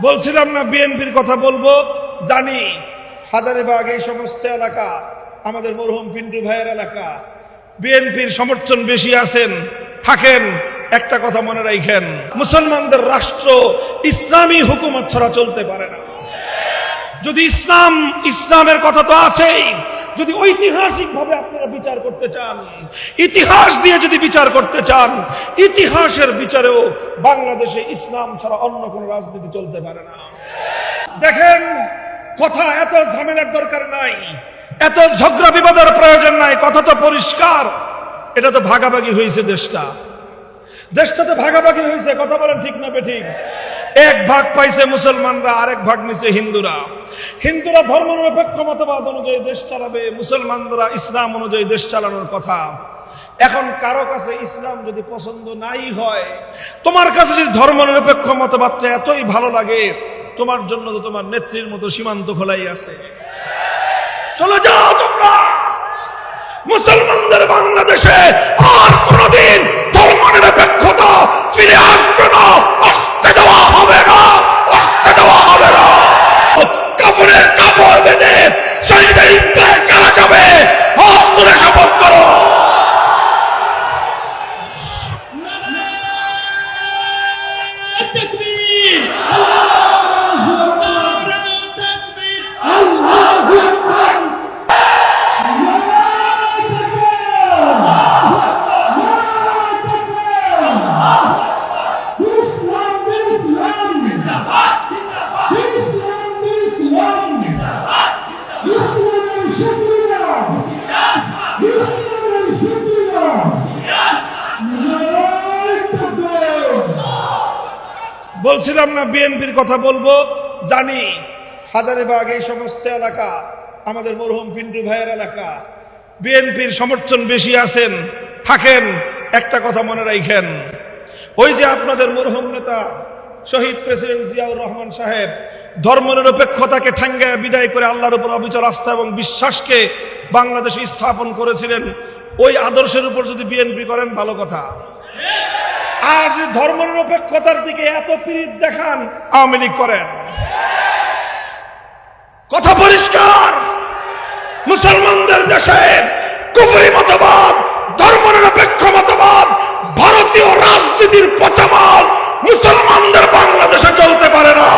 বলছিলাম না বিএনপির কথা বলবো, জানি হাজারীবাগ এই সমস্ত এলাকা আমাদের মরহুম পিন্টু ভাইয়ের এলাকা। বিএনপির সমর্থন বেশি আছেন, থাকেন। একটা কথা মনে রাখেন, মুসলমানদের রাষ্ট্র ইসলামী হুকুমত ছাড়া চলতে পারে না। যদি ইসলামের কথা তো আছেই, যদি ঐতিহাসিক ভাবে আপনারা বিচার করতে চান, ইতিহাস দিয়ে যদি বিচার করতে চান, ইতিহাসের বিচারেও বাংলাদেশে ইসলাম ছাড়া অন্য কোন রাজনীতি চলতে পারে না। দেখেন, কথা এত ঝামেলার দরকার নাই, এত ঝগড়া বিবাদের প্রয়োজন নাই। কথা তো পরিষ্কার, এটা তো ভাগাভাগি হয়েছে, দেশটা তো ভাগাভাগি হয়েছে। কথা বলেন ঠিক না বেঠিক? এক ভাগ পাইছে মুসলমানরা, আরেক ভাগ নিছে হিন্দুরা। হিন্দুরা ধর্মনিরপেক্ষ মতবাদ অনুযায়ী দেশ চালাবে, মুসলমানরা ইসলাম অনুযায়ী দেশ চালানোর কথা। এখন কারো কাছে ইসলাম যদি পছন্দ নাই হয়, তোমার কাছে যদি ধর্মনিরপেক্ষ মতবাদটা এতই ভালো লাগে, তোমার জন্য তো তোমার নেত্রীর মতো সীমান্ত খোলাই আছে। চলে যাও তোমরা। মুসলমানদের বাংলাদেশে আর কোনদিন ধর্মনিরপেক্ষতা ফিরে আসবে না, আসতে দেওয়া হবে না, আসতে দেওয়া হবে না। কাফনের কাপড় বেঁধে শহীদের ঈদগাহে কারা যাবে? হাত তুলে শপথ করো। বলছিলাম না বিএনপির কথা বলবো, জানি হাজারীবাগ এই সমস্ত এলাকা আমাদের মরহুম পিন্টু ভাইয়ের এলাকা। বিএনপির সমর্থন বেশি আছেন, থাকেন। একটা কথা মনে রাখেন, ওই যে আপনাদের মরহুম নেতা শহীদ প্রেসিডেন্ট জিয়াউর রহমান সাহেব ধর্মনিরপেক্ষতাকে ঠাঙ্গায় বিদায় করে আল্লাহর উপর অবিচল আস্থা এবং বিশ্বাসকে বাংলাদেশে স্থাপন করেছিলেন। ওই আদর্শের উপর যদি বিএনপি করেন, ভালো কথা। আর ধর্মনিরপেক্ষতার দিকে এত পীড়িত দেখান, আওয়ামী লীগ করেন। কথা পরিষ্কার, মুসলমানদের দেশে কুফরি মতবাদ, ধর্মনিরপেক্ষ মতবাদ, ভারতীয় রাজনীতির পচামাল মুসলমানদের বাংলাদেশে চলতে পারে না।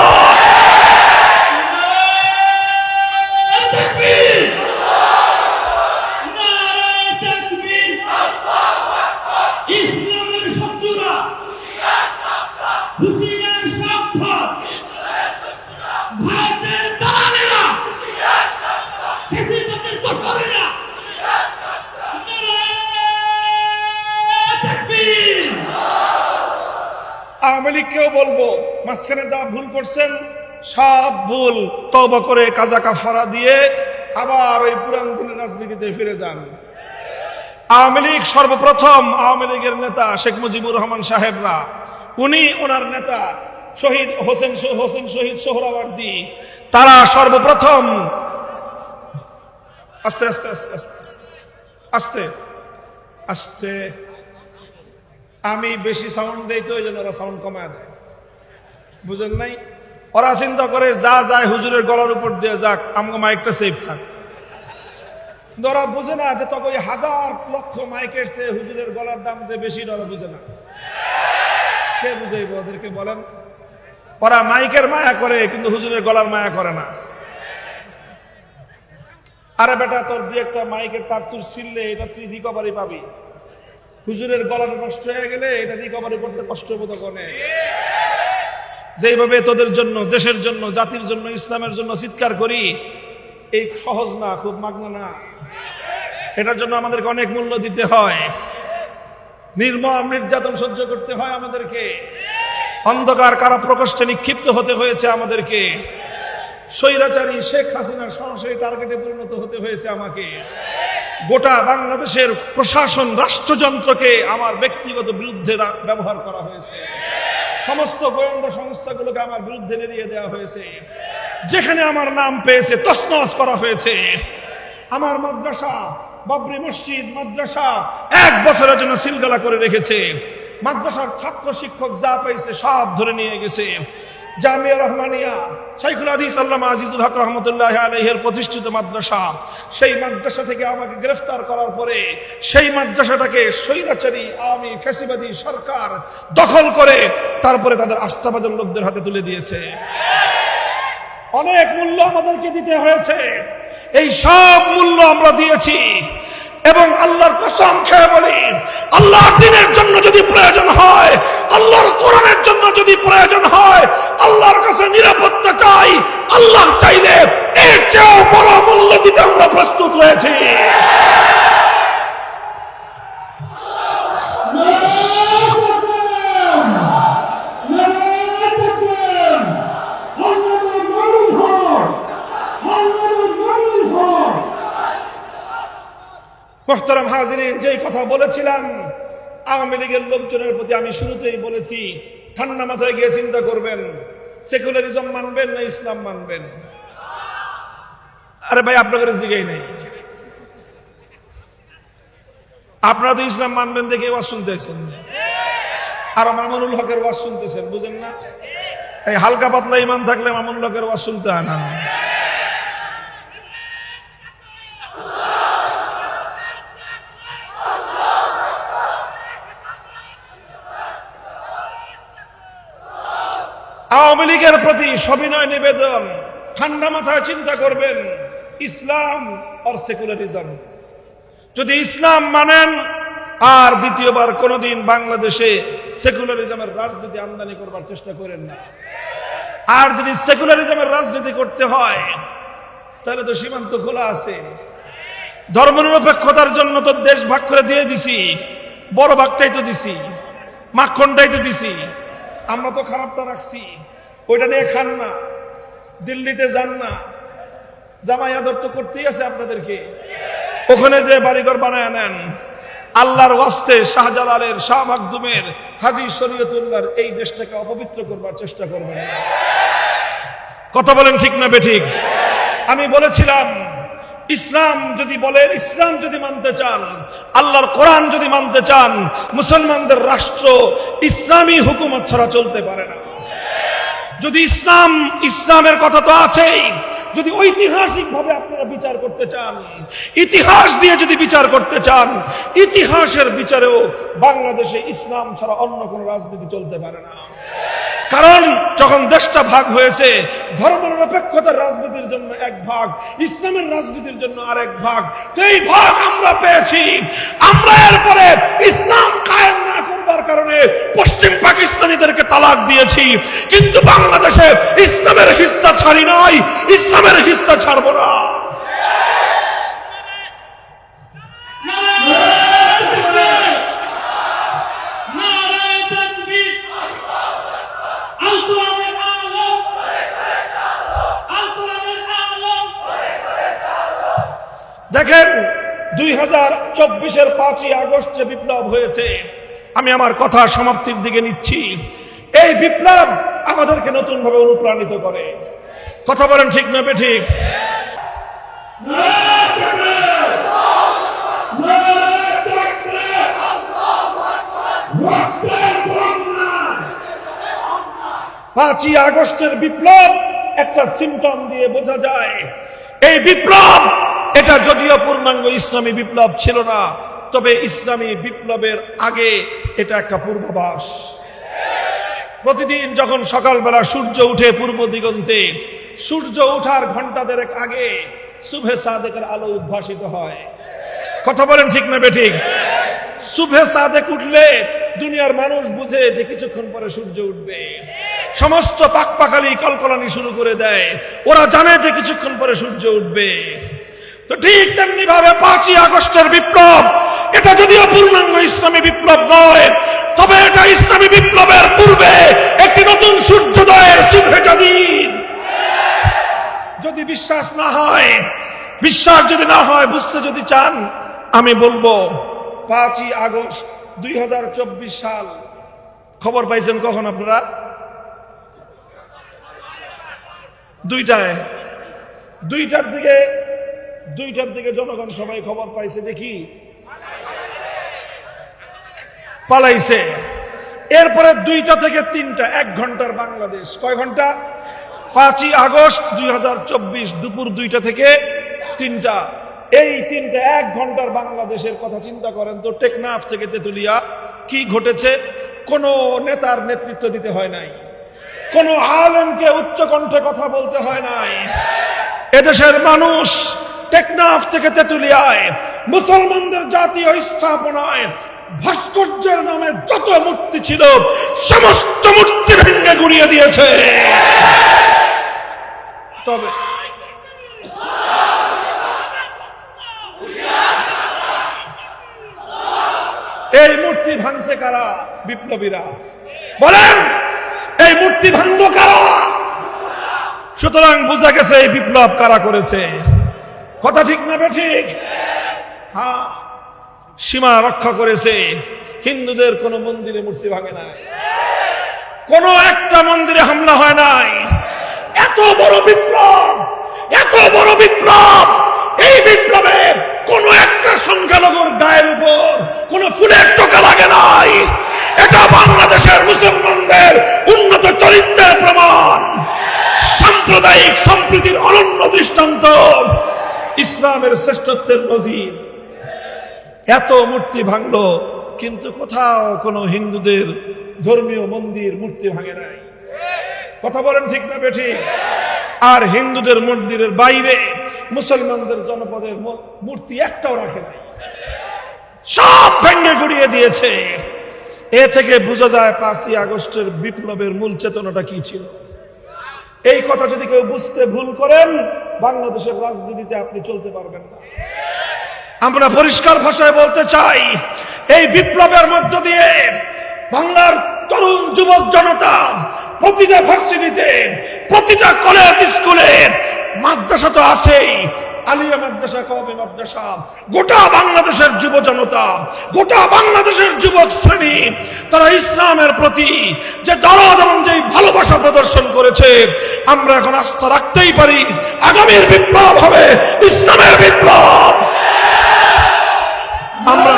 আওয়ামী লীগকেও বলবো, মাঝখানে যা ভুল করছেন সব ভুল তওবা করে কাজা কাফারা দিয়ে আবার ওই পুরান দিনের রাজনীতিতে ফিরে যান। আওয়ামী লীগ সর্বপ্রথম, আওয়ামী লীগের নেতা শেখ মুজিবুর রহমান সাহেবরা, উনি ওনার নেতা শহীদ হোসেন শহীদ সোহরাওয়ার্দী, তারা সর্বপ্রথম আস্তে আস্তে আস্তে আস্তে আস্তে আস্তে আমি বেশি সাউন্ড দেই তো, ওই জন্য ওরা সাউন্ড কমায় দেয়, বুঝেন নাই? ওরা চিন্তা করে যা যায় হুজুরের গলার উপর দিয়ে যাক, আমাকে মাইকটা সেফ থাক। ওরা বুঝে না যে তখন হাজার লক্ষ মাইকের চেয়ে হুজুরের গলার দাম যে বেশি, ওরা বুঝে না। কে বুঝাইব ওদেরকে বলেন? ওরা মাইকের মায়া করে, কিন্তু হুজুরের গলার মায়া করে না। আরে বেটা, তোর দিয়ে একটা মাইকের তার তুই ছিললে এটা তুই রিকভারি পাবি, হুজুরের গলাটা নষ্ট হয়ে গেলে এটা রিকভারি করতে কষ্ট বোধ করে। যেভাবে তোদের জন্য, দেশের জন্য, জাতির জন্য, ইসলামের জন্য চিৎকার করি, এই সহজ না, খুব মাগনা না। এটার জন্য আমাদেরকে অনেক মূল্য দিতে হয়, নির্মম নির্যাতন সহ্য করতে হয় আমাদেরকে, অন্ধকার কারা প্রকোষ্ঠে নিক্ষিপ্ত হতে হয়েছে আমাদেরকে, স্বৈরাচারী শেখ হাসিনার সরাসরি টার্গেটে পরিণত হতে হয়েছে আমাকে। গোটা বাংলাদেশের প্রশাসন, রাষ্ট্রযন্ত্রকে আমার ব্যক্তিগত বিরুদ্ধে ব্যবহার করা হয়েছে। সমস্ত গোয়েন্দা সংস্থাগুলোকে আমার বিরুদ্ধে নেড়িয়ে দেওয়া হয়েছে। যেখানে আমার নাম পেয়েছে তছনছ করা হয়েছে। আমার মাদ্রাসা বাবরি মসজিদ, মাদ্রাসা 1 বছরের জন্য সিলগালা করে রেখেছে। মাদ্রাসার ছাত্র শিক্ষক যা পাইছে সব ধরে নিয়ে গেছে। জামিয়া রহমানিয়া শাইখুল হাদিস আল্লামা আজিজুল হক রহমতুল্লাহ আলাইহির প্রতিষ্ঠিত মাদ্রাসা, সেই মাদ্রাসা থেকে আমাকে গ্রেফতার করার পরে সেই মাদ্রাসাটাকে স্বৈরাচারী আওয়ামী ফ্যাসিবাদী সরকার দখল করে তারপরে তাদের আস্থাভাজন লোকদের হাতে তুলে দিয়েছে। অনেক মূল্য আমাদেরকে দিতে হয়েছে, এই সব মূল্য আমরা দিয়েছি। এবং আল্লাহর কসম খেয়ে বলি, আল্লাহর দ্বীনের জন্য যদি প্রয়োজন হয়, আল্লাহর কোরআনের জন্য যদি প্রয়োজন হয়, আল্লাহর কাছে নিরাপত্তা চাই, আল্লাহ চাইলে এর চেয়েও বড় মূল্য দিতে আমরা প্রস্তুত রয়েছি। মুহতারাম হাজিরিন, যেই কথা বলেছিলাম আওয়ামী লীগের লোকজনের প্রতি, আমি শুরুতেই বলেছি ঠান্ডা মাথায় গিয়ে চিন্তা করবেন, সেকুলারিজম মানবেন না ইসলাম মানবেন। আরে ভাই, আপনাদের জিগাই নাই, আপনারা তো ইসলাম মানবেন দেখে ওয়াজ শুনতেছেন, আর মামুনুল হকের ওয়াজ শুনতেছেন, বুঝেন না? এই হালকা পাতলা ইমান থাকলে মামুনুল হকের ওয়াজ শুনতে হয় না। আওয়ামী লীগের প্রতি সবিনয় নিবেদন, ঠান্ডা মাথায় চিন্তা করবেন ইসলাম আর সেকুলারিজম। যদি ইসলাম মানেন, আর দ্বিতীয়বার কোনদিন বাংলাদেশে সেকুলারিজমের রাজনীতি আমদানি করবার চেষ্টা করেন না। আর যদি সেকুলারিজমের রাজনীতি করতে হয় তাহলে তো সীমান্ত খোলা আছে। ধর্মনিরপেক্ষতার জন্য তো দেশ ভাগ করে দিয়ে দিছি, বড় ভাগটাই তো দিছি, মাখনটাই তো দিছি, আমরা তো খারাপটা রাখছি। ওইটা নিয়ে খান না, দিল্লিতে যান না, জামাই আদর তো করতেই আছে আপনাদেরকে, ওখানে যে বাড়িঘর বানায় নেন। আল্লাহর ওয়াস্তে শাহজালালের, শাহ মাকদুমের, হাজী শরীয়তুল্লাহর এই দেশটাকে অপবিত্র করবার চেষ্টা করবেন না। কথা বলেন ঠিক না বেঠিক? আমি বলেছিলাম ইসলাম যদি বলেন, ইসলাম যদি মানতে চান, আল্লাহর কোরআন যদি মানতে চান, মুসলমানদের রাষ্ট্র ইসলামী হুকুমত ছাড়া চলতে পারে না। যদি ইসলামের কথা তো আছেই, যদি ঐতিহাসিক ভাবে আপনারা বিচার করতে চান, ইতিহাস দিয়ে যদি বিচার করতে চান, ইতিহাসের বিচারেও বাংলাদেশে ইসলাম ছাড়া অন্য কোন রাজনীতি চলতে পারে না। কারণ যখন দেশটা ভাগ হয়েছে, ধর্মনিরপেক্ষতার রাজনীতির জন্য এক ভাগ, ইসলামের রাজনীতির জন্য আরেক ভাগ, তো এই ভাগ আমরা পেয়েছি। আমরা এরপরে ইসলাম কায়েম না করবার কারণে পশ্চিম পাকিস্তানিদেরকে তালাক দিয়েছি, কিন্তু বাংলাদেশে ইসলামের হিস্সা ছাড়ি নাই, ইসলামের হিস্সা ছাড়বো না। দেখেন 2024-এর 5ই আগস্ট যে বিপ্লব হয়েছে, আমি আমার কথা সমাপ্তির দিকে নিচ্ছি। এই বিপ্লব আমাদেরকে নতুন ভাবে অনুপ্রাণিত করে। কথা বলেন ঠিক না বেঠিক? 5ই আগস্টের বিপ্লব একটা সিম্পটম দিয়ে বোঝা যায়। এই বিপ্লব, এটা যদিও পূর্ণাঙ্গ ইসলামী বিপ্লব ছিল না, তবে ইসলামী বিপ্লবের আগে এটা একটা পূর্বাভাস। প্রতিদিন যখন সকালবেলা সূর্য উঠে পূর্ব দিগন্তে, সূর্য ওঠার ঘন্টা দেড়েক আগে সুবহে সাদেকের আলো উদ্ভাসিত হয়। কথা বলেন ঠিক না বেঠিক? সুবহে সাদেক উঠলে দুনিয়ার মানুষ বুঝে যে কিছুক্ষণ পরে সূর্য উঠবে। সমস্ত পাকপাখালি কলকলানি শুরু করে দেয়, ওরা জানে যে কিছুক্ষণ পরে সূর্য উঠবে। তো ঠিক তেমনি ভাবে 5ই আগস্টের বিপ্লব, এটা যদিও পূর্ণাঙ্গ ইসলামী বিপ্লব নয়, তবে এটা ইসলামী বিপ্লবের পূর্বে একটি নতুন সূর্যোদয়ের সুবহে জাদিদ। যদি বিশ্বাস যদি না হয়, বুঝতে যদি চান, আমি বলবো 5ই আগস্ট 2024 সাল। খবর পাইছেন কখন আপনারা? 2টার দিকে 2টার দিকে জনগণ সবাই খবর পাইছে যে কি পালাইছে। এরপরে 2টা থেকে 3টা 1 ঘন্টার বাংলাদেশ। কয় ঘন্টা? 5ই আগস্ট 2024 দুপুর 2টা থেকে 3টা। এই 3টা 1 ঘন্টার বাংলাদেশের কথা চিন্তা করেন তো। টেকনাফ থেকে তেতুলিয়া কি ঘটেছে? কোন নেতার নেতৃত্ব দিতে হয় নাই, কোন আলেমকে উচ্চ কণ্ঠে কথা বলতে হয় নাই। এদেশের মানুষ টেকনাফ থেকে তেতুলিয়ায় মুসলমানদের জাতীয় স্থাপনায় ভাস্কর্যের নামে যত মূর্তি ছিল সমস্ত মূর্তি ভেঙে গুড়িয়ে দিয়েছে। তবে এই মূর্তি ভাঙছে কারা? বিপ্লবীরা। বলেন এই মূর্তি ভাঙলো কারা? সুতরাং বোঝা গেছে এই বিপ্লব কারা করেছে। কথা ঠিক না বেঠিক? হ্যাঁ, সীমা রক্ষা করেছে। হিন্দুদের কোন মন্দিরে মূর্তি ভাঙে নাই, কোন একটা মন্দিরে হামলা হয় নাই। এত বড় বিপ্লব, এত বড় বিপ্লব, এই বিপ্লবে কোন একটা সংখ্যালঘুর গায়ের উপর কোন ফুলের টোকা লাগে নাই। এটা বাংলাদেশের মুসলমানদের উন্নত চরিত্রের প্রমাণ, সাম্প্রদায়িক সম্প্রীতির অনন্য দৃষ্টান্ত, ইসলামের শ্রেষ্ঠত্বের নজির। এত মূর্তি ভাঙলো, কিন্তু কোথাও কোন হিন্দুদের ধর্মীয় মন্দির মূর্তি ভাঙে নাই। কথা বলেন ঠিক না বেঠিক? আর হিন্দুদের মন্দিরের বাইরে মুসলমানদের জনপদের মূর্তি একটাও রাখে নাই, সব ভেঙে গুড়িয়ে দিয়েছে। এ থেকে বোঝা যায় 5ই আগস্টের বিপ্লবের মূল চেতনাটা কি ছিল। এই কথা যদি কেউ বুঝতে ভুল করেন, বাংলাদেশের রাজনীতিতে আপনি চলতে পারবেন না। আমরা পরিষ্কার ভাষায় বলতে চাই, এই বিপ্লবের মধ্য দিয়ে বাংলার তরুণ যুবক জনতা প্রতিটা ভার্সিটিতে, প্রতিটা কলেজ স্কুলে, মাদ্রাসা তো আছেই, আলিয়া মাদ্রাসা, কওমি মাদ্রাসা, গোটা বাংলাদেশের যুব জনতা, গোটা বাংলাদেশের যুবক শ্রেণী, তারা ইসলামের প্রতি যে দরদ এবং যে ভালোবাসা প্রদর্শন করেছে, আমরা এখন আস্থা রাখতেই পারি আগামীর বিপ্লব হবে ইসলামের বিপ্লব। আমরা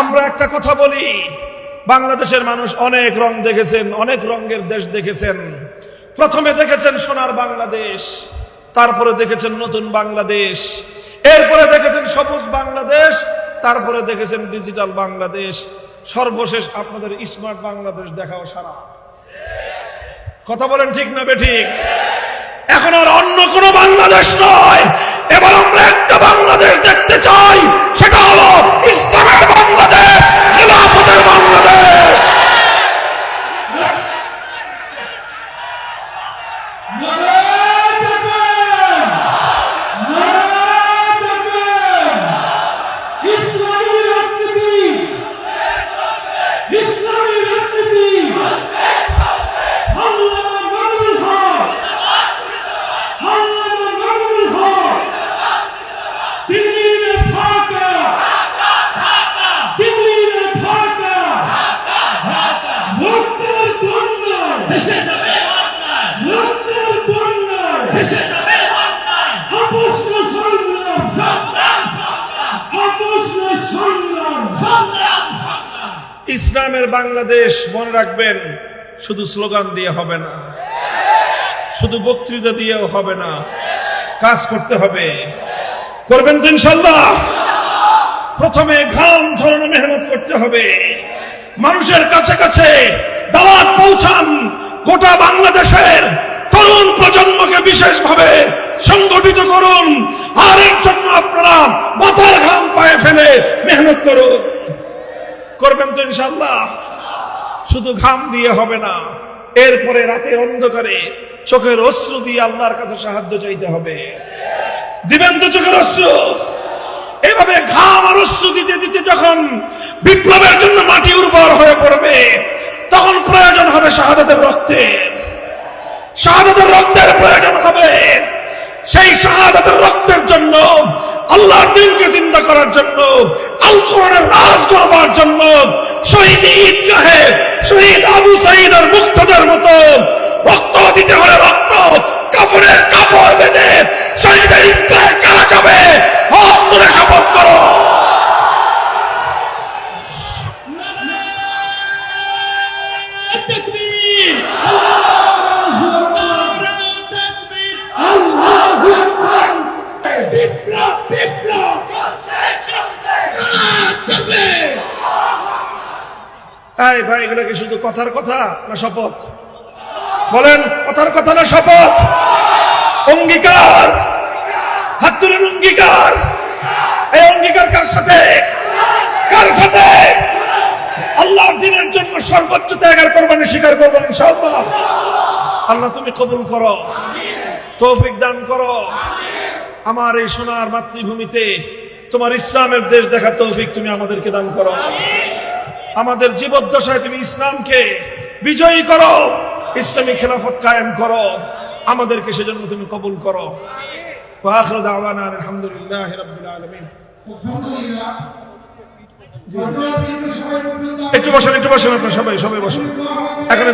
আমরা একটা কথা বলি, বাংলাদেশের মানুষ অনেক রং দেখেছেন, অনেক রঙের দেশ দেখেছেন। প্রথমে দেখেছেন সোনার বাংলাদেশ, তারপরে দেখেছেন নতুন বাংলাদেশ, এরপরে দেখেছেন সবুজ বাংলাদেশ, তারপরে দেখেছেন ডিজিটাল বাংলাদেশ, সর্বশেষ আপনাদের স্মার্ট বাংলাদেশ দেখাও সারা। কথা বলেন ঠিক না বেঠিক? এখন আর অন্য কোন বাংলাদেশ নয়, এবার আমরা একটা বাংলাদেশ দেখতে চাই, সেটা হলো ইসলামের বাংলাদেশ, খেলাফতের বাংলাদেশ। ইসলামের বাংলাদেশ মনে রাখবেন, শুধু স্লোগান দিয়ে হবে না, শুধু বক্তৃতা দিয়েও হবে না, কাজ করতে হবে। করবেন তো ইনশাআল্লাহ? প্রথমে ঘাম ঝরানো মেহনত করতে হবে, মানুষের কাছে কাছে দাওয়াত পৌঁছান, গোটা বাংলাদেশের তরুণ প্রজন্মকে বিশেষভাবে সংগঠিত করুন, আর এর জন্য আপনারা মাথার ঘাম পায়ে ফেলে মেহনত করুন। করবেন তো ইনশাআল্লাহ? শুধু ঘাম দিয়ে হবে না, এরপরে রাতের অন্ধকারে চোখের অশ্রু দিয়ে আল্লাহর কাছে সাহায্য চাইতে হবে। দিবেন তো চোখের অশ্রু? এভাবে ঘাম আর অশ্রু দিতে দিতে যখন বিপ্লবের জন্য মাটি উর্বর হয়ে পড়বে, তখন প্রয়োজন হবে শাহাদাতের রক্তের, শাহাদাতের রক্তের প্রয়োজন হবে। সেই শাহাদাতের রক্তের জন্য, আল্লাহর দ্বীনকে জিন্দা করার জন্য, আল কোরআনের রাজ করবার জন্য শহীদ ঈদগাহে শহীদ আবু সাঈদ আর মুক্তাদার মতো রক্ত দিতে হলে রক্ত, কাফনের কাপড় বেঁধে শহীদের ঈদগাহে কারা যাবে? হাত তুলে শপথ করো। এই ভাই, এগুলো কি শুধু কথার কথা না শপথ? বলেন, কথার কথা না শপথ? অঙ্গীকার, হাত তুলেন। অঙ্গীকার। এই অঙ্গীকার কার সাথে? কার সাথে? আল্লাহর দ্বীনের জন্য সর্বোচ্চ ত্যাগের কোরবানি স্বীকার করবেন ইনশাআল্লাহ। আল্লাহ তুমি কবুল করো, তৌফিক দান করো। আমার এই সোনার মাতৃভূমিতে তোমার ইসলামের দেশ দেখা তৌফিক তুমি আমাদেরকে দান করো। আমাদের জীবদ্দশায় তুমি ইসলামকে বিজয়ী করো, ইসলামী খেলাফত কায়েম করো। আমাদেরকে সেজন্য তুমি কবুল করো। ওয়া আখিরু দাওয়ানা আলহামদুলিল্লাহি রাব্বিল আলামিন। একটু বসেন, একটু বসেন, আপনারা সবাই বসেন। এখানে